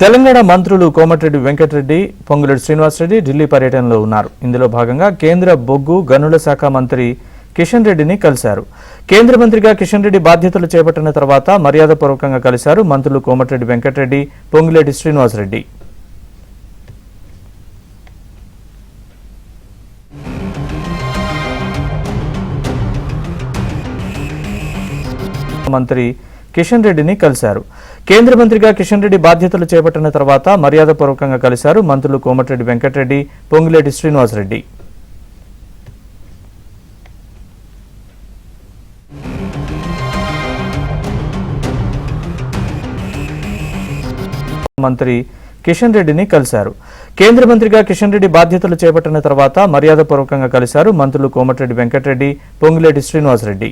తెలంగాణ మంత్రులు కోమటిరెడ్డి వెంకటరెడ్డి, పొంగులేటి శ్రీనివాసరెడ్డి ఢిల్లీ పర్యటనలో ఉన్నారు. ఇందులో భాగంగా కేంద్ర బొగ్గు గనుల శాఖ మంత్రి కిషన్ రెడ్డిని కలిశారు. కేంద్ర మంత్రిగా కిషన్ రెడ్డి బాధ్యతలు చేపట్టిన తర్వాత మర్యాదపూర్వకంగా కలిశారు మంత్రులు కోమటిరెడ్డి వెంకటరెడ్డి, పొంగులేటి శ్రీనివాసరెడ్డి. మంత్రి కిషన్ రెడ్డిని కలిశారు. కేంద్ర మంత్రిగా కిషన్ రెడ్డి బాధ్యతలు చేపట్టిన తర్వాత మర్యాదపూర్వకంగా కలిశారు మంత్రులు కోమటిరెడ్డి వెంకటరెడ్డి, పొంగులేటి శ్రీనివాసరెడ్డి. మంత్రి కిషన్ రెడ్డిని కలిశారు. కేంద్ర మంత్రిగా కిషన్ రెడ్డి బాధ్యతలు చేపట్టిన తర్వాత మర్యాదపూర్వకంగా కలిశారు మంత్రులు కోమటిరెడ్డి వెంకటరెడ్డి, పొంగులేటి శ్రీనివాసరెడ్డి.